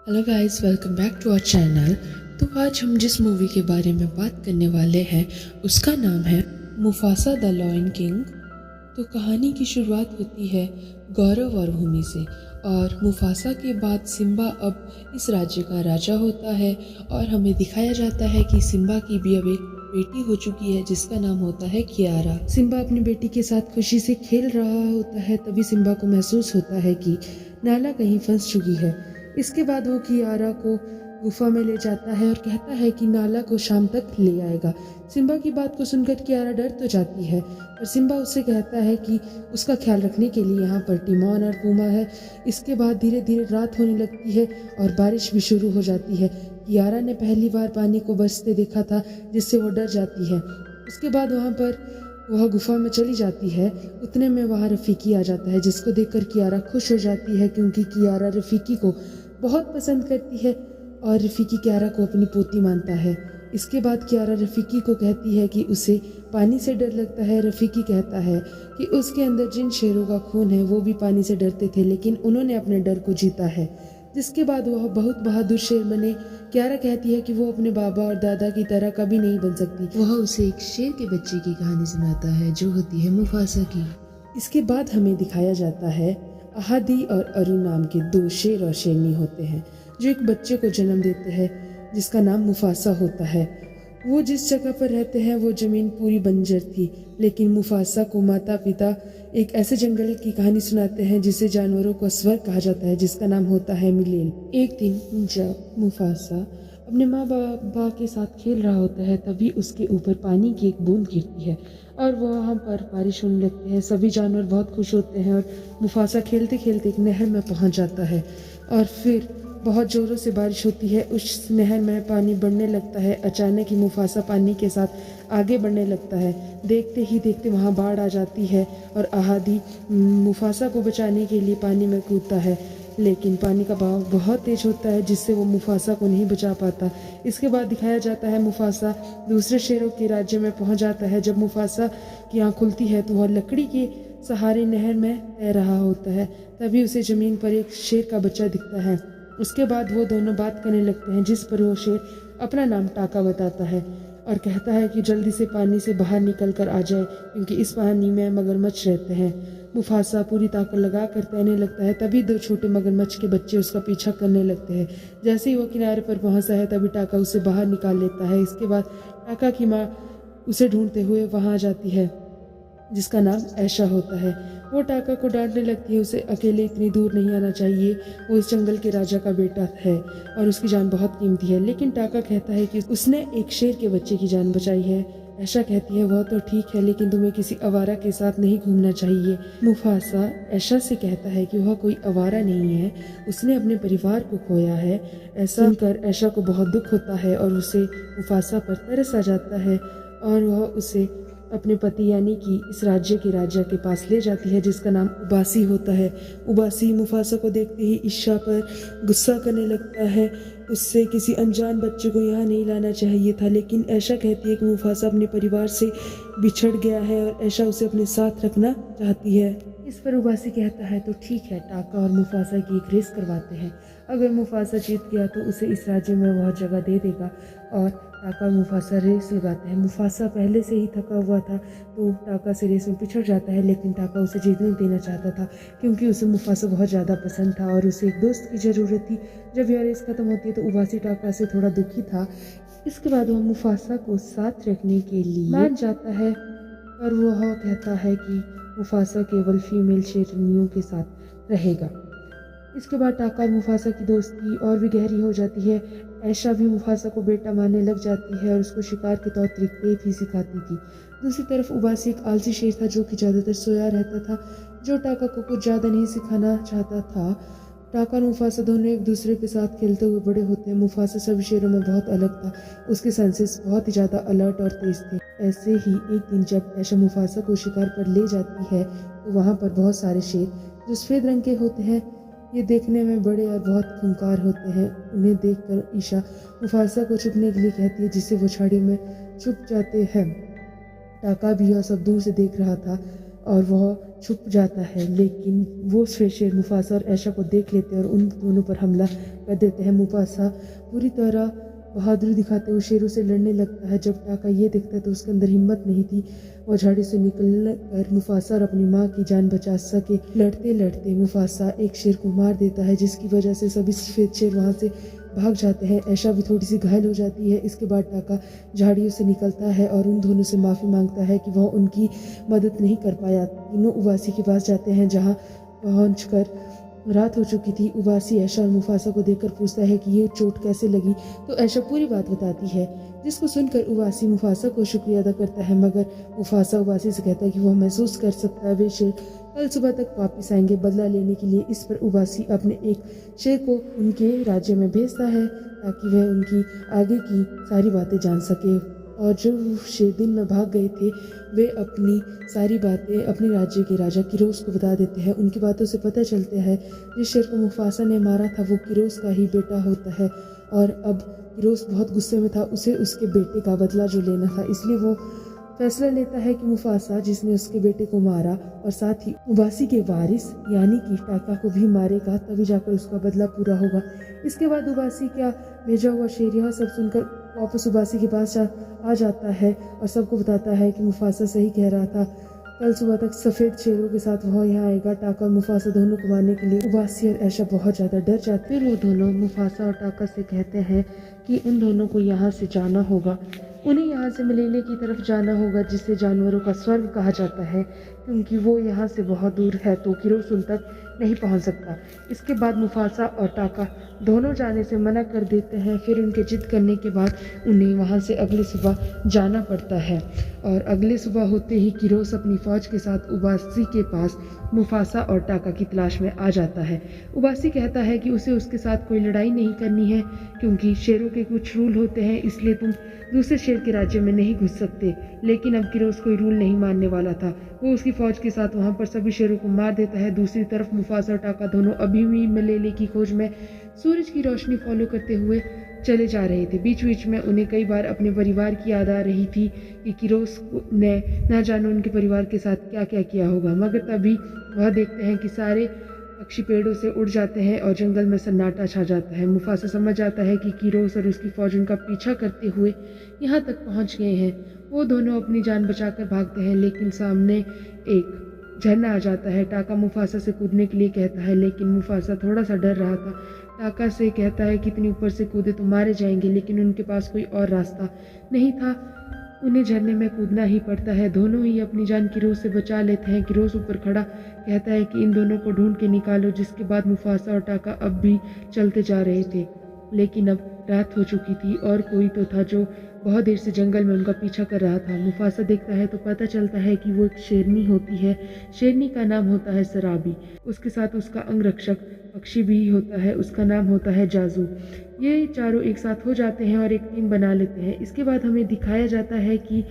Hello guys, welcome back to our channel. तो आज हम जिस मूवी के बारे में बात करने वाले हैं उसका नाम है मुफासा द लायन किंग। तो कहानी की शुरुआत होती है गौरव और भूमि से, और मुफासा के बाद सिम्बा अब इस राज्य का राजा होता है। और हमें दिखाया जाता है कि सिम्बा की भी अब एक बेटी हो चुकी है जिसका नाम होता है कियारा। सिम्बा अपनी बेटी के साथ खुशी से खेल रहा होता है, तभी सिम्बा को महसूस होता है कि नाला कहीं फंस चुकी है। इसके बाद वो कियारा को गुफा में ले जाता है और कहता है कि नाला को शाम तक ले आएगा। सिम्बा की बात को सुनकर कियारा डर तो जाती है, और सिम्बा उससे कहता है कि उसका ख्याल रखने के लिए यहाँ पर टिमोन और पूमा है। इसके बाद धीरे धीरे रात होने लगती है और बारिश भी शुरू हो जाती है। कियारा ने पहली बार पानी को बरसते देखा था, जिससे वो डर जाती है। उसके बाद वह गुफा में चली जाती है। उतने में वहाँ रफ़ीकी आ जाता है, जिसको देखकर कियारा खुश हो जाती है, क्योंकि कियारा रफ़ीकी को बहुत पसंद करती है और रफ़ीकी कियारा को अपनी पोती मानता है। इसके बाद कियारा रफ़ीकी को कहती है कि उसे पानी से डर लगता है। रफ़ीकी कहता है कि उसके अंदर जिन शेरों का खून है वो भी पानी से डरते थे, लेकिन उन्होंने अपने डर को जीता है। जिसके बाद वह बहुत बहादुर शेर बने। कियारा कहती है कि वो अपने बाबा और दादा की तरह कभी नहीं बन सकती। वह उसे एक शेर के बच्चे की कहानी सुनाता है, जो होती है मुफासा की। इसके बाद हमें दिखाया जाता है अहादी और अरु नाम के दो शेर और शेरनी होते हैं, जो एक बच्चे को जन्म देते हैं जिसका नाम मुफासा होता है। वो जिस जगह पर रहते हैं वो जमीन पूरी बंजर थी, लेकिन मुफासा को माता पिता एक ऐसे जंगल की कहानी सुनाते हैं जिसे जानवरों का स्वर्ग कहा जाता है, जिसका नाम होता है मिलेल। एक दिन जब मुफासा अपने माँ बाबा के साथ खेल रहा होता है, तभी उसके ऊपर पानी की एक बूंद गिरती है और वहाँ पर बारिश होने लगती है। सभी जानवर बहुत खुश होते हैं और मुफासा खेलते खेलते एक नहर में पहुँच जाता है, और फिर बहुत जोरों से बारिश होती है। उस नहर में पानी बढ़ने लगता है। अचानक ही मुफासा पानी के साथ आगे बढ़ने लगता है। देखते ही देखते वहाँ बाढ़ आ जाती है और अहादी मुफासा को बचाने के लिए पानी में कूदता है, लेकिन पानी का बहाव बहुत तेज होता है, जिससे वो मुफासा को नहीं बचा पाता। इसके बाद दिखाया जाता है मुफासा दूसरे शेरों के राज्य में पहुंच जाता है। जब मुफासा की आँख खुलती है तो वह लकड़ी के सहारे नहर में तैर रहा होता है। तभी उसे जमीन पर एक शेर का बच्चा दिखता है। उसके बाद वो दोनों बात करने लगते हैं, जिस पर वो शेर अपना नाम टाका बताता है और कहता है कि जल्दी से पानी से बाहर निकल कर आ जाए, क्योंकि इस पानी में मगरमच्छ रहते हैं। मुफासा पूरी ताकत लगा कर तैरने लगता है। तभी दो छोटे मगरमच्छ के बच्चे उसका पीछा करने लगते हैं। जैसे ही वो किनारे पर पहुंचता है, तभी टाका उसे बाहर निकाल लेता है। इसके बाद टाका की माँ उसे ढूंढते हुए वहां आ जाती है, जिसका नाम ऐशा होता है। वो टाका को डांटने लगती है, उसे अकेले इतनी दूर नहीं आना चाहिए। वो इस जंगल के राजा का बेटा है और उसकी जान बहुत कीमती है। लेकिन टाका कहता है कि उसने एक शेर के बच्चे की जान बचाई है। ऐशा कहती है वह तो ठीक है, लेकिन तुम्हें किसी आवारा के साथ नहीं घूमना चाहिए। मुफासा ऐशा से कहता है कि वह कोई आवारा नहीं है, उसने अपने परिवार को खोया है। ऐसा सुनकर ऐशा को बहुत दुख होता है और उसे मुफासा पर तरस आ जाता है, और वह उसे अपने पति यानी कि इस राज्य के राजा के पास ले जाती है, जिसका नाम उबासी होता है। उबासी मुफासा को देखते ही ईशा पर गुस्सा करने लगता है। उससे किसी अनजान बच्चे को यहाँ नहीं लाना चाहिए था, लेकिन ऐशा कहती है कि मुफासा अपने परिवार से बिछड़ गया है और ऐशा उसे अपने साथ रखना चाहती है। इस पर उबासी कहता है तो ठीक है, टाका और मुफासा की एक रेस करवाते हैं। अगर मुफासा जीत गया तो उसे इस राज्य में वह जगह दे देगा। और टाका और मुफासा रेस लगाते हैं। मुफासा पहले से ही थका हुआ था, तो टाका से रेस में पिछड़ जाता है, लेकिन टाका उसे जीतने देना चाहता था, क्योंकि उसे मुफासा बहुत ज़्यादा पसंद था और उसे एक दोस्त की ज़रूरत थी। जब यह रेस खत्म होती है तो उबासी टाका से थोड़ा दुखी था। इसके बाद वह मुफासा को साथ रखने के लिए मान जाता है, और वह कहता है कि मुफासा केवल फीमेल शेरनियों के साथ रहेगा। इसके बाद टाका और मुफासा की दोस्ती और भी गहरी हो जाती है। ऐशा भी मुफासा को बेटा मानने लग जाती है और उसको शिकार के तौर तरीके भी सिखाती थी। दूसरी तरफ उबासी एक आलसी शेर था, जो कि ज़्यादातर सोया रहता था, जो टाका को कुछ ज़्यादा नहीं सिखाना चाहता था। टाका और मुफासा दोनों एक दूसरे के साथ खेलते हुए बड़े होते हैं। मुफासा सभी शेरों में बहुत अलग था, उसके सेंसेस बहुत ही ज़्यादा अलर्ट और तेज थे। ऐसे ही एक दिन जब ऐशा मुफासा को शिकार पर ले जाती है, तो वहाँ पर बहुत सारे शेर जो सफ़ेद रंग के होते हैं, ये देखने में बड़े और बहुत खूंखार होते हैं। उन्हें देखकर ईशा मुफासा को छुपने के लिए कहती है, जिससे वो झाड़ियों में छुप जाते हैं। टाका भी यह सब दूर से देख रहा था। और वह छुप जाता है, लेकिन वो शेर मुफासा और ऐशा को देख लेते हैं और उन दोनों पर हमला कर देते हैं। मुफासा पूरी तरह बहादुरी दिखाते हुए शेरों से लड़ने लगता है। जब टाका ये देखता है तो उसके अंदर हिम्मत नहीं थी वह झाड़ी से निकल कर मुफासा और अपनी माँ की जान बचा सके। लड़ते लड़ते मुफासा एक शेर को मार देता है, जिसकी वजह से सभी सफेद शेर वहाँ से भाग जाते हैं। ऐशा भी थोड़ी सी घायल हो जाती है। इसके बाद टाका झाड़ियों से निकलता है और उन दोनों से माफ़ी मांगता है कि वह उनकी मदद नहीं कर पाया। तीनों उबासी के पास जाते हैं, जहाँ पहुंचकर रात हो चुकी थी। उबासी ऐशा और मुफासा को देखकर पूछता है कि ये चोट कैसे लगी, तो ऐशा पूरी बात बताती है, जिसको सुनकर उबासी मुफासा को शुक्रिया अदा करता है। मगर मुफासा उबासी से कहता है कि वह महसूस कर सकता है वे शेर कल सुबह तक वापिस आएंगे बदला लेने के लिए। इस पर उबासी अपने एक शेर को उनके राज्य में भेजता है ताकि वह उनकी आगे की सारी बातें जान सके। और जो शेर दिन में भाग गए थे वे अपनी सारी बातें अपने राज्य के राजा किरोस को बता देते हैं। उनकी बातों से पता चलता है जिस शेर को मुफासा ने मारा था वो किरोस का ही बेटा होता है, और अब किरोस बहुत गुस्से में था। उसे उसके बेटे का बदला जो लेना था, इसलिए वो फैसला लेता है कि मुफासा जिसने उसके बेटे को मारा और साथ ही उबासी के वारिस यानी कि टाका को भी मारेगा, तभी जाकर उसका बदला पूरा होगा। इसके बाद उबासी का भेजा हुआ शेर यह सब सुनकर वापस उबासी के पास आ जाता है और सबको बताता है कि मुफासा सही कह रहा था, कल सुबह तक सफ़ेद शेरों के साथ वह यहाँ आएगा। टाका और मुफासा दोनों को मारने के लिए उबासी और ऐशा बहुत ज़्यादा डर जाते। फिर वो दोनों मुफासा और टाका से कहते हैं कि उन दोनों को यहाँ से जाना होगा, उन्हें यहाँ से मलेले की तरफ जाना होगा, जिसे जानवरों का स्वर्ग कहा जाता है, क्योंकि वो यहाँ से बहुत दूर है तो किरोस उन तक नहीं पहुँच सकता। इसके बाद मुफासा और टाका दोनों जाने से मना कर देते हैं। फिर उनके जिद करने के बाद उन्हें वहाँ से अगले सुबह जाना पड़ता है, और अगले सुबह होते ही किरोस अपनी फ़ौज के साथ उबासी के पास मुफासा और टाका की तलाश में आ जाता है। उबासी कहता है कि उसे उसके साथ कोई लड़ाई नहीं करनी है, क्योंकि शेरों के कुछ रूल होते हैं, इसलिए तुम दूसरे शेर के राज्य में नहीं घुस सकते। लेकिन अब किरोस कोई रूल नहीं मानने वाला था। वो उसकी फ़ौज के साथ वहाँ पर सभी शेरों को मार देता है। दूसरी तरफ मुफासा और टाका दोनों अभी भी मलेले की खोज में सूरज की रोशनी फॉलो करते हुए चले जा रहे थे। बीच बीच में उन्हें कई बार अपने परिवार की याद आ रही थी कि किरोस ने ना जानो उनके परिवार के साथ क्या क्या किया होगा। मगर तभी वह देखते हैं कि सारे पक्षी पेड़ों से उड़ जाते हैं और जंगल में सन्नाटा छा जाता है। मुफासा समझ जाता है कि किरोस और उसकी फौज उनका पीछा करते हुए यहाँ तक पहुँच गए हैं। वो दोनों अपनी जान बचाकर भागते हैं, लेकिन सामने एक झरना आ जाता है। टाका मुफासा से कूदने के लिए कहता है, लेकिन मुफासा थोड़ा सा डर रहा था। टाका से कहता है कि इतनी ऊपर से कूदे तो मारे जाएंगे, लेकिन उनके पास कोई और रास्ता नहीं था, उन्हें झरने में कूदना ही पड़ता है। दोनों ही अपनी जान किरोस से बचा लेते हैं। किरोस ऊपर खड़ा कहता है कि इन दोनों को ढूंढ के निकालो। जिसके बाद मुफासा और टाका अब भी चलते जा रहे थे, लेकिन अब रात हो चुकी थी और कोई तो था जो बहुत देर से जंगल में उनका पीछा कर रहा था। मुफासा देखता है तो पता चलता है कि वो एक शेरनी होती है। शेरनी का नाम होता है सराबी। उसके साथ उसका अंगरक्षक पक्षी भी होता है, उसका नाम होता है जाजू। ये चारों एक साथ हो जाते हैं और एक टीम बना लेते हैं। इसके बाद हमें दिखाया जाता है कि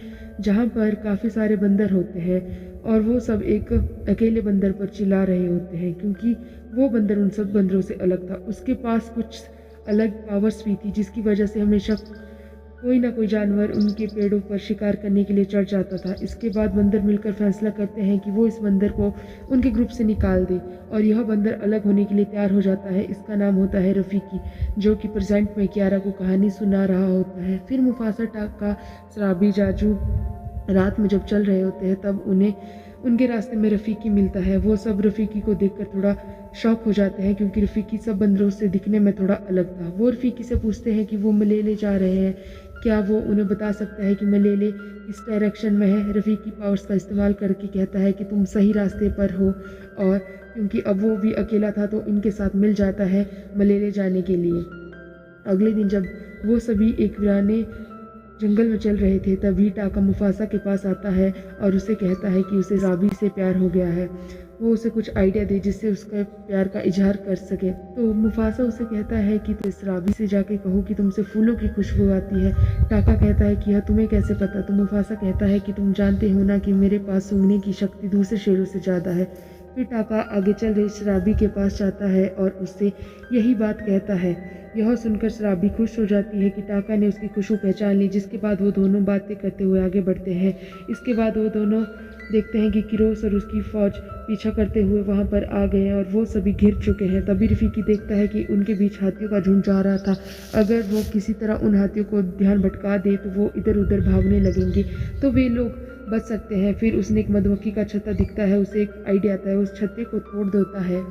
जहाँ पर काफ़ी सारे बंदर होते हैं और वो सब एक अकेले बंदर पर चिल्ला रहे होते हैं, क्योंकि वो बंदर उन सब बंदरों से अलग था। उसके पास कुछ अलग पावर्स भी थी, जिसकी वजह से हमेशा कोई ना कोई जानवर उनके पेड़ों पर शिकार करने के लिए चढ़ जाता था। इसके बाद बंदर मिलकर फैसला करते हैं कि वो इस बंदर को उनके ग्रुप से निकाल दे, और यह बंदर अलग होने के लिए तैयार हो जाता है। इसका नाम होता है रफ़ीकी, जो कि प्रेजेंट में कियारा को कहानी सुना रहा होता है। फिर मुफासा टाका सराबी जाजू रात में जब चल रहे होते हैं तब उन्हें उनके रास्ते में रफ़ीकी मिलता है। वो सब रफ़ीकी को देखकर थोड़ा शॉक हो जाते हैं, क्योंकि रफ़ीकी सब बंदरों से दिखने में थोड़ा अलग था। वो रफ़ीकी से पूछते हैं कि वो मलेले जा रहे हैं, क्या वो उन्हें बता सकता है कि मलेले किस डायरेक्शन में है। रफ़ीकी पावर्स का इस्तेमाल करके कहता है कि तुम सही रास्ते पर हो, और क्योंकि अब वो भी अकेला था तो इनके साथ मिल जाता है मलेले जाने के लिए। अगले दिन जब वो सभी एक वीराने जंगल में चल रहे थे, तभी टाका मुफासा के पास आता है और उसे कहता है कि उसे राबी से प्यार हो गया है। वो उसे कुछ आइडिया दे जिससे उसका प्यार का इजहार कर सके। तो मुफासा उसे कहता है कि तो इस राबी से जाके कहो कि तुमसे फूलों की खुशबू आती है। टाका कहता है कि यह तुम्हें कैसे पता। तो मुफासा कहता है कि तुम जानते हो ना कि मेरे पास सूंघने की शक्ति दूसरे शेरों से ज़्यादा है। फिर टाका आगे चल रही शराबी के पास जाता है और उससे यही बात कहता है। यह सुनकर शराबी खुश हो जाती है कि टाका ने उसकी खुशबू पहचान ली, जिसके बाद वो दोनों बातें करते हुए आगे बढ़ते हैं। इसके बाद वो दोनों देखते हैं कि किरोस और उसकी फ़ौज पीछा करते हुए वहाँ पर आ गए हैं और वो सभी घिर चुके हैं। तभी रफ़ीकी देखता है कि उनके बीच हाथियों का झुंड जा रहा था। अगर वो किसी तरह उन हाथियों को ध्यान भटका दे तो वो इधर उधर भागने लगेंगे, तो वे लोग बच सकते हैं। फिर उसने एक मधुमक्खी का छत्ता दिखता है, उसे एक आइडिया आता है, उस छत्ते को तोड़ देता है,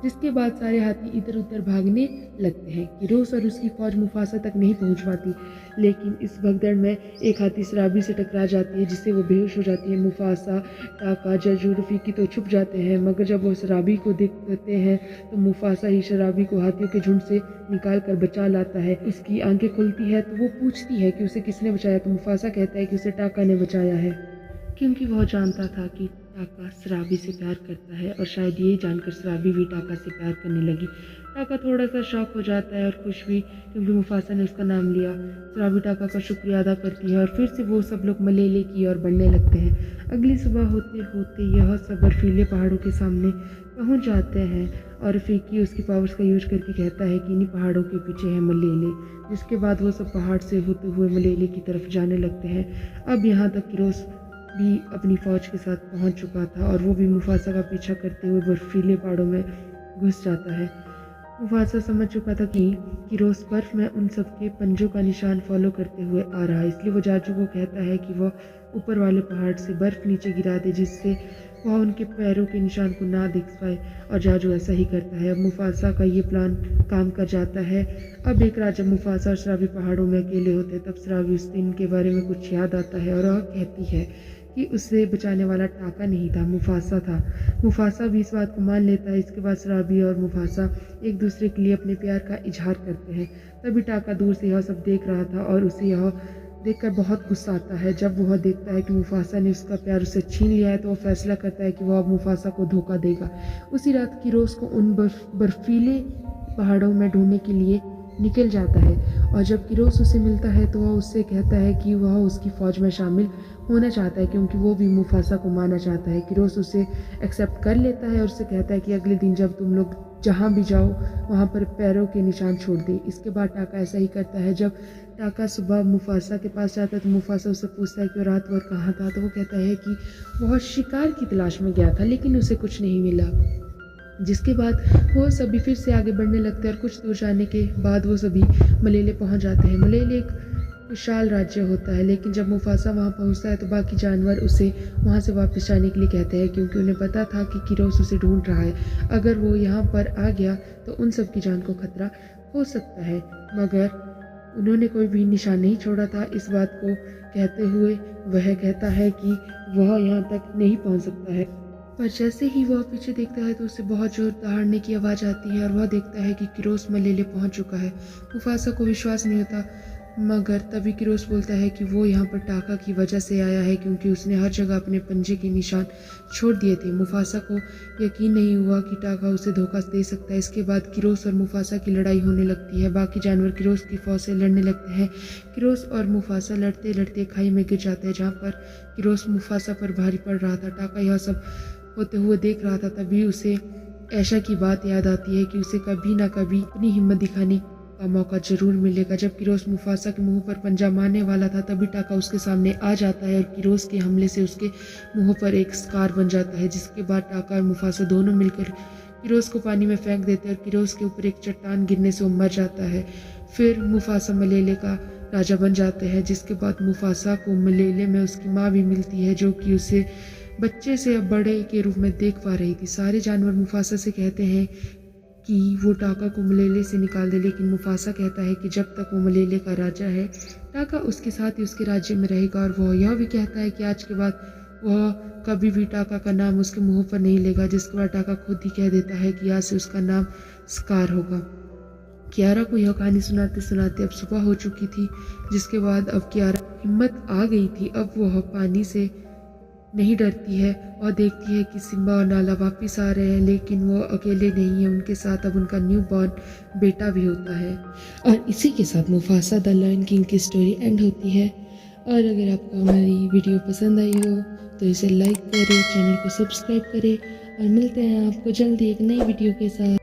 जिसके बाद सारे हाथी इधर उधर भागने लगते हैं। किरोस और उसकी फौज मुफासा तक नहीं पहुंच पाती, लेकिन इस भगदड़ में एक हाथी शराबी से टकरा जाती है, जिससे वो बेहोश हो जाती है। मुफासा, टाका, जजू, रफ़ीकी तो छुप जाते हैं, मगर जब वो शराबी को देखते हैं तो मुफासा ही शराबी को हाथियों के झुंड से निकाल कर बचा लाता है। उसकी आंखें खुलती है तो वो पूछती है कि उसे किसने बचाया, तो मुफासा कहता है कि उसे टाका ने बचाया है, क्योंकि वह जानता था कि टाका शराबी से प्यार करता है और शायद यही जानकर शराबी भी टाका से प्यार करने लगी। टाका थोड़ा सा शॉक हो जाता है और खुश भी, क्योंकि मुफासा ने उसका नाम लिया। शराबी टाका का शुक्रिया अदा करती है और फिर से वो सब लोग मलेले की ओर बढ़ने लगते हैं। अगली सुबह होते होते यह सब बर्फीले पहाड़ों के सामने पहुंच जाते हैं और रफ़ीकी उसकी पावर्स का यूज करके कहता है कि इन्हीं पहाड़ों के पीछे है मलेले। जिसके बाद वो सब पहाड़ से होते हुए मलेले की तरफ जाने लगते हैं। अब यहाँ तक किरोस भी अपनी फ़ौज के साथ पहुंच चुका था और वो भी मुफासा का पीछा करते हुए बर्फीले पहाड़ों में घुस जाता है। मुफासा समझ चुका था कि किरोस बर्फ में उन सबके पंजों का निशान फॉलो करते हुए आ रहा है, इसलिए वो जाजू को कहता है कि वह ऊपर वाले पहाड़ से बर्फ नीचे गिरा दे, जिससे वह उनके पैरों के निशान को ना देख पाए, और जाजू ऐसा ही करता है। अब मुफासा का ये प्लान काम कर जाता है। अब एक रात जब मुफासा और शराबी पहाड़ों में अकेले होते हैं, तब शराबी उस दिन के बारे में कुछ याद आता है और वह कहती है कि उसे बचाने वाला टाका नहीं था, मुफासा था। मुफासा भी इस बात को मान लेता है। इसके बाद शराबी और मुफासा एक दूसरे के लिए अपने प्यार का इजहार करते हैं। तभी टाका दूर से यह सब देख रहा था और उसे यह देखकर बहुत गुस्सा आता है। जब वह देखता है कि मुफासा ने उसका प्यार उससे छीन लिया है, तो वह फैसला करता है कि वह अब मुफासा को धोखा देगा। उसी रात किरोस को उन बर्फीले पहाड़ों में ढूंढने के लिए निकल जाता है, और जब किरोस उसे मिलता है तो वह उससे कहता है कि वह उसकी फ़ौज में शामिल होना चाहता है, क्योंकि वो भी मुफासा को मारना चाहता है। किरोस उसे एक्सेप्ट कर लेता है और उससे कहता है कि अगले दिन जब तुम लोग जहाँ भी जाओ वहाँ पर पैरों के निशान छोड़ दे। इसके बाद टाका ऐसा ही करता है। जब टाका सुबह मुफासा के पास जाता है तो मुफासा उससे पूछता है कि वो रात भर कहाँ था, तो वो कहता है कि वह शिकार की तलाश में गया था, लेकिन उसे कुछ नहीं मिला। जिसके बाद वो सभी फिर से आगे बढ़ने लगते हैं और कुछ दूर जाने के बाद वो सभी मलेले पहुंच जाते हैं। मलेले एक विशाल राज्य होता है, लेकिन जब मुफासा वहां पहुंचता है तो बाकी जानवर उसे वहां से वापस जाने के लिए कहते हैं, क्योंकि उन्हें पता था कि किरोस उसे ढूंढ रहा है। अगर वो यहाँ पर आ गया तो उन सब की जान को खतरा हो सकता है, मगर उन्होंने कोई भी निशान नहीं छोड़ा था। इस बात को कहते हुए वह कहता है कि वह यहाँ तक नहीं पहुँच सकता है, पर जैसे ही वह पीछे देखता है तो उसे बहुत जोर दहाड़ने की आवाज़ आती है और वह देखता है कि किरोस मलेले पहुंच चुका है। मुफासा को विश्वास नहीं होता, मगर तभी किरोस बोलता है कि वो यहाँ पर टाका की वजह से आया है, क्योंकि उसने हर जगह अपने पंजे के निशान छोड़ दिए थे। मुफासा को यकीन नहीं हुआ कि टाका उसे धोखा दे सकता है। इसके बाद किरोस और मुफासा की लड़ाई होने लगती है। बाकी जानवर किरोस की फौज से लड़ने लगते हैं। किरोस और मुफासा लड़ते लड़ते खाई में गिर जाते हैं, जहाँ पर किरोस मुफासा पर भारी पड़ रहा था। टाका यह सब होते हुए देख रहा था। तभी उसे ऐशा की बात याद आती है कि उसे कभी ना कभी अपनी हिम्मत दिखाने का मौका जरूर मिलेगा। जब किरोस मुफासा के मुंह पर पंजा मारने वाला था, तभी टाका उसके सामने आ जाता है और किरोस के हमले से उसके मुंह पर एक स्कार बन जाता है। जिसके बाद टाका और मुफासा दोनों मिलकर किरोस को पानी में फेंक देते हैं और किरोस के ऊपर एक चट्टान गिरने से वो मर जाता है। फिर मुफासा मलेले का राजा बन जाते हैं। जिसके बाद मुफासा को मलेले में उसकी माँ भी मिलती है, जो कि उसे बच्चे से अब बड़े के रूप में देख पा रही थी। सारे जानवर मुफासा से कहते हैं कि वो टाका को मलेले से निकाल दे, लेकिन मुफासा कहता है कि जब तक वो मलेले का राजा है, टाका उसके साथ ही उसके राज्य में रहेगा। और वह यह भी कहता है कि आज के बाद वह कभी भी टाका का नाम उसके मुंह पर नहीं लेगा। जिसके बाद टाका खुद ही कह देता है कि आज से उसका नाम स्कार होगा। कियारा को यह कहानी सुनाते सुनाते अब सुबह हो चुकी थी, जिसके बाद अब कियारा हिम्मत आ गई थी। अब वह पानी से नहीं डरती है और देखती है कि सिम्बा और नाला वापस आ रहे हैं, लेकिन वो अकेले नहीं है, उनके साथ अब उनका न्यू बॉर्न बेटा भी होता है। और इसी के साथ मुफासा द लायन किंग की स्टोरी एंड होती है। और अगर आपको हमारी वीडियो पसंद आई हो तो इसे लाइक करें, चैनल को सब्सक्राइब करें और मिलते हैं आपको जल्दी एक नई वीडियो के साथ।